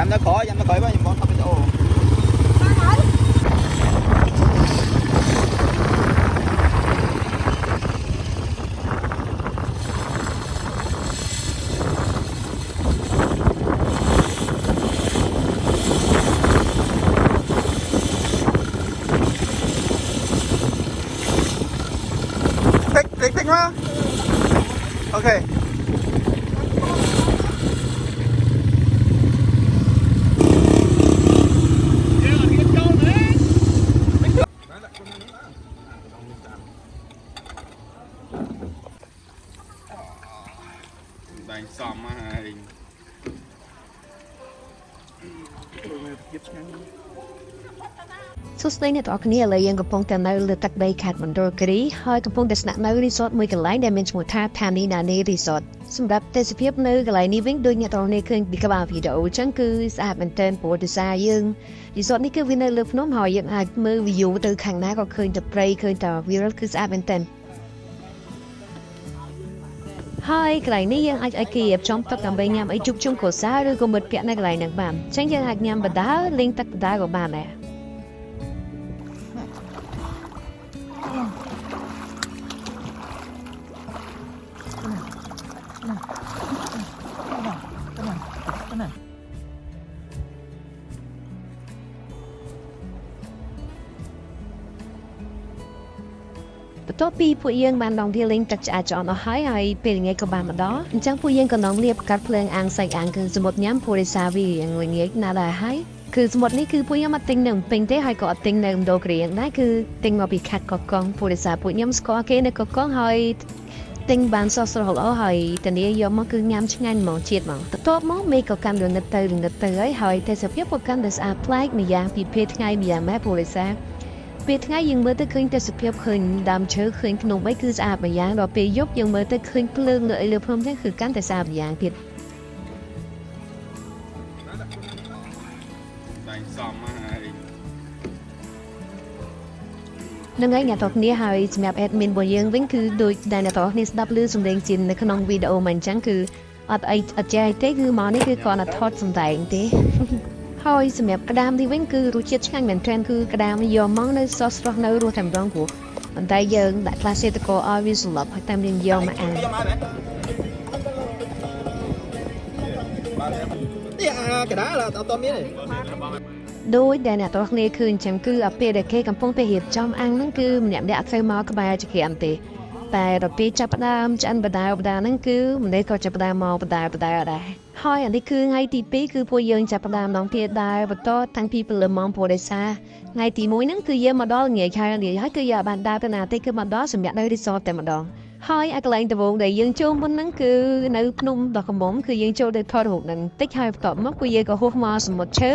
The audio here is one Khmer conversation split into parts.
nó khỏi bao nhiêu món không biết đâu thích quá ok đánh xòm hai សួស្តីអ្នកទាំងអស់គ្នាឥឡូវយើងកំពុងតែនៅលើទឹកដីខេត្តមណ្ឌលគិរីហើយកំពុងតែស្នាក់នៅរីសតមួយកន្លែងដែលមានឈ្មោះថា Thani Nani Resort សម្រាប់ទេសភាពនៅកន្លែងនេះវិញដូចអ្នកទាំងអស់គ្នាឃើញពីក្បាលវីដេអូអញ្ចឹងគឺស្អាតមែនទែនព្រោះដោយសារយើង Resort នេះគឺវានៅលើភ្នំហើយយើងអាចមើល view ទៅខាងណាក៏ឃើញតែព្រៃឃើញតែវាលគឺស្អាតមែនទែនហើយកន្លែងនេះយើងអាចឲ្យគេរៀបចំទឹកដើម្បីញ៉ាំអីជួបជុំគ្រួសារឬក៏មិត្តភ័ក្តិនៅកន្លែងហ្នឹងបានអញ្ចឹងយើងអាចញ៉ាំបដាលេងទឹកបដាក៏បានដែរ បន្ទាប់ពីពួកយើងបានដងវាលេងទឹកឆ្អែតឆ្អន់អស់ហើយពេលល្ងាចក៏បានមកដល់អញ្ចឹងពួកយើងក៏នាំលាបកាត់ភ្លើងអាំងសាច់អាំងគឺសមុទ្រញ៉ាំព្រោះដោយសារវាយ៉ាងល្ងាចណាស់ដែរហើយគឺសមុទ្រនេះគឺពួកខ្ញុំអត់ទិញនៅពេញទេហើយក៏អត់ទិញនៅឥណ្ឌូកូរ៉េដែរគឺទិញមកពីខេត្តកោះកុងព្រោះដោយសារពួកខ្ញុំស្គាល់គេនៅកោះកុងហើយទិញបានសោះស្រស់ល្អហើយតានីយកមកគឺញ៉ាំឆ្ងាញ់ហ្មងជាតិហ្មងបន្ទាប់មកមេក៏កាន់រងឹតទៅហើយទេសភាពក៏កាន់តែស្អាតប្លែកម្យ៉ាងពីពេលថ្ងៃម្យ៉ាងម៉េចព្រោះដោយសារ ពេលថ្ងៃយើងមើលទៅឃើញទេសភាពឃើញដើមឈើឃើញភ្នំអីគឺស្អាតម្យ៉ាងដល់ពេលយប់យើងមើលទៅឃើញភ្លើងលើភ្នំហ្នឹងគឺកាន់តែស្អាតម្យ៉ាងទៀត đánh xòm hai នឹងហើយអ្នកទាំងគ្នាហើយសម្រាប់ admin របស់យើងវិញគឺដូចដែលអ្នកទាំងគ្នាស្ដាប់ឮសំឡេងជានៅក្នុងវីដេអូមកអញ្ចឹងគឺអត់អត់ចេះទេគឺមកនេះគឺគាត់តែថតសំដែងទេ ហើយសម្រាប់ក្តាមនេះវិញគឺរសជាតិឆ្ងាញ់មែនទែនគឺក្តាមយកមកនៅសស្រស់នៅរសតែម្ដងព្រោះប៉ុន្តែយើងដាក់ក្លាសេតកោឲ្យវាសន្លប់ហើយតាមយើងយកមកអាំង cái đá là tao tôm biết này ដោយដែលអ្នកទាំងគ្នាឃើញចឹងគឺអាពេលដែលគេកំពុងតែរៀបចំអាំងហ្នឹងគឺម្នាក់ៗត្រូវមកក្បែរជាក្រាមទេតែដល់ពេលចាប់ផ្ដើមឆ្អិនបដាហ្នឹងគឺម្នាក់ក៏ចាប់ផ្ដើមមកបដាដែរហើយអានេះគឺថ្ងៃទី 2 គឺពួកយើងចាប់ផ្ដើមដងទៀតដែរបន្តតាំងពីព្រលឹមមកព្រោះដោយសារថ្ងៃទី 1 ហ្នឹងគឺយើងមកដល់ងាយខែលាហើយគឺយើងបានដើរទៅណាទេគឺមកដល់សម្រាប់នៅរីសតតែម្ដងហើយអាកន្លែងដំបូងដែលយើងចូលមុនហ្នឹងគឺនៅភ្នំដ៏កំមុំគឺយើងចូលទៅថតរូបហ្នឹងតិចហើយបន្ទាប់មកគឺយើងក៏ហោះមកសមុទ្រឈើ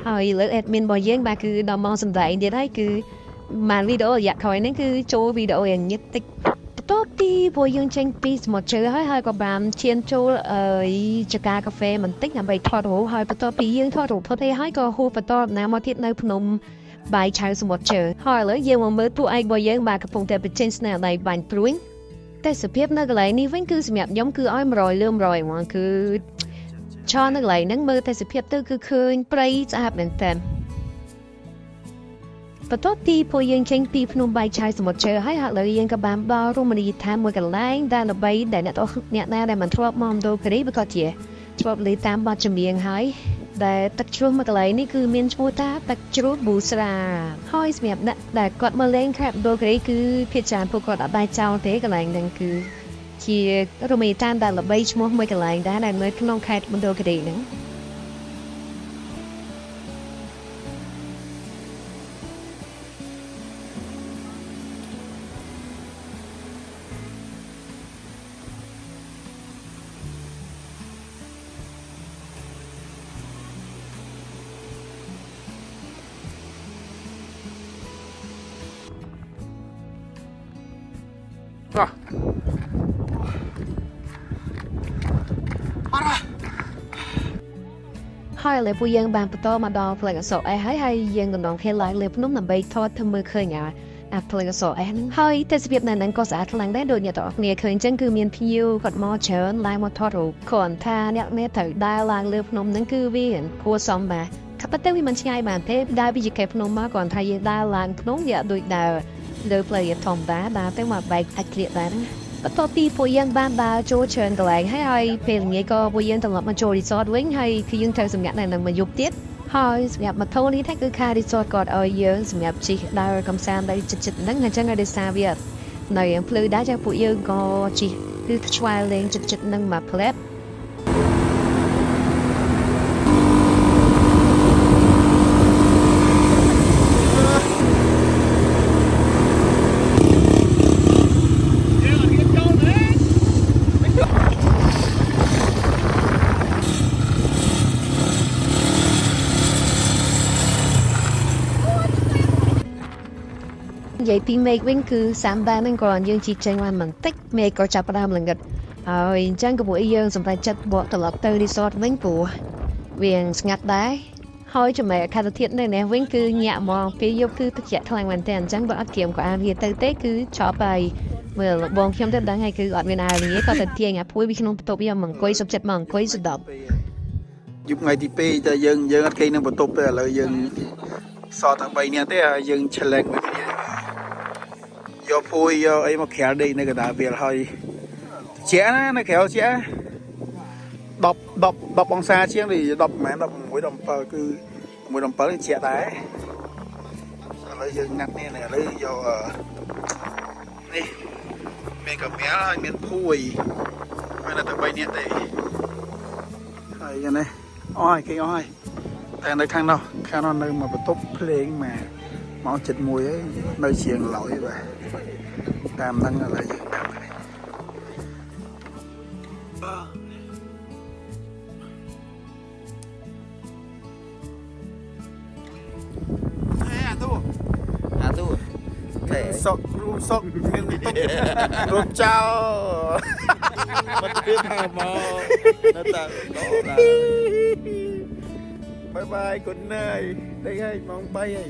ហើយលើ admin របស់យើងបាទគឺដល់មកសម្ដែងទៀតហើយគឺបានវីដេអូរយៈក្រោយហ្នឹងគឺចូលវីដេអូយ៉ាងញឹកតិច បន្ទាប់ពីពួកយើងចេញពីសមុទ្រឈើហើយក៏បានឈានចូលចកាកាហ្វេបន្តិចដើម្បីថតរូបហើយបន្ទាប់ពីយើងថតរូបផុតហើយក៏ហួសបន្តដំណើរមកទៀតនៅភ្នំបាយឆៅសមុទ្រឈើហើយឥឡូវយើងមកមើលពួកឯករបស់យើងបាទកំពុងតែបញ្ចេញស្នាដៃបាញ់ព្រួយទេសភាពនៅកន្លែងនេះវិញគឺសម្រាប់ខ្ញុំគឺឲ្យ100លើ100ហ្មងគឺឆោនៅកន្លែងហ្នឹងមើលទេសភាពទៅគឺឃើញព្រៃស្អាតមែនតើ បន្ទាប់ពីពួកយើងចេញពីភ្នំបាយឆៅសមុទ្រឈើហើយឥឡូវយើងក៏បានដល់រមណីយដ្ឋានមួយកន្លែងដែលល្បីដែលអ្នកណាដែលមិនធ្លាប់មកឥណ្ឌូកូរ៉េក៏ជាធ្លាប់ឮតាមបទចម្រៀងហើយដែលទឹកជ្រោះមួយកន្លែងនេះគឺមានឈ្មោះថាទឹកជ្រោះប៊ូស្រាហើយសម្រាប់អ្នកដែលគាត់មកលេងខេត្តឥណ្ឌូកូរ៉េគឺភាគច្រើនពួកគាត់អត់ដែរចោលទេកន្លែងហ្នឹងគឺជារមណីយដ្ឋានដែលល្បីឈ្មោះមួយកន្លែងដែរនៅក្នុងខេត្តឥណ្ឌូកូរ៉េហ្នឹង rồi ហើយឥឡូវពួកយើងបានបន្តមកដល់ផ្លូវអសរអេហើយយើងក៏នាំគ្នាឡើងលើភ្នំដើម្បីថតធ្វើមើលឃើញ អាប់ភ្លើងអសអែហ្នឹងហើយទេសភាពនៅហ្នឹងក៏ស្អាតខ្លាំងដែរដូចអ្នកទាំងអស់គ្នាឃើញអញ្ចឹងគឺមានភៀវគាត់មកច្រើនឡើងមកថតរូបគ្រាន់ថាអ្នកនេះត្រូវដើរឡើងលើភ្នំហ្នឹងគឺវាគួរសមបាទក៏ប៉ុន្តែវាមិនឆ្ងាយបានទេដើរពីជាខេភ្នំមកគ្រាន់ថាយើងដើរឡើងភ្នំវាដូចដើរលើផ្លូវធម្មតាដើរទៅមកបែកអាចក្លៀកដែរហ្នឹងបន្ទាប់ពីពួកយើងបានដើរចូលច្រើនកន្លែងហើយពេលល្ងាចក៏ពួកយើងត្រឡប់មកចូល resort វិញហើយគឺយើងត្រូវសម្ងាត់នៅនឹងមួយយប់ទៀតហើយសម្រាប់ម៉ូតូនេះថាគឺខា resort គាត់ឲ្យយើងសម្រាប់ជិះដើរកំសាន្តទៅចិត្តៗហ្នឹងអញ្ចឹងឲ្យដោយសារវានៅយ៉ាងភ្លឺដែរចឹងពួកយើងក៏ជិះគឺឆ្វែលលេងចិត្តៗហ្នឹងមកផ្លែបនិយាយពីមេឃវិញគឺសាំបានហ្នឹងក៏យើងជិះចេញបានបន្តិចមេឃក៏ចាប់ផ្ដើមល្ងឹតហើយអញ្ចឹងក៏ពួកយើងសម្រេចចិត្តបកត្រឡប់ទៅ resort វិញព្រោះវាស្ងាត់ដែរហើយចំណែកអាកាសធាតុនៅនេះវិញគឺញាក់ហ្មងពេលយប់គឺទឹកជាក់ខ្លាំងមែនទែនអញ្ចឹងបើអត់ក្រៀមក៏អានវាទៅទេគឺចប់ហើយមើលបងខ្ញុំទៅដឹងហើយគឺអត់មានអាវនេះក៏ទៅទាញអាភួយពីក្នុងបន្ទប់យកមកអង្គុយសុខចិត្តមកអង្គុយស្ដាប់យប់ថ្ងៃទី2តែយើងអត់គេនឹងបន្ទប់ទេឥឡូវយើងសតតែ3នាក់ទេយើងឆែកមួយគ្នាយកភួយយកអីមកក្រាលដេកនៅកណ្ដាលវាលហើយជាណានៅក្រៅជា10អង្សាជាងនេះ10មិនមែន16 17គឺ16 17ជាដែរឥឡូវយើងងាត់នេះឥឡូវយកនេះមានកាមែលហើយមានភួយហើយនៅតែ3នាក់ទេហើយយ៉ាងនេះអស់ហើយគេអស់ហើយតែនៅខាងនោះនៅមកបន្ទប់ភ្លេងមកចិត្តមួយហើយនៅជាងឡោយបាទតាមហ្នឹងឥឡូវយើងតាមហ្នឹងអាទូតែសក់រូបសក់មានបន្ទប់រត់ចោលមិនទៀតមកនៅតាដោបាយបាយគុណហើយដេកហើយម៉ោង3ហើយ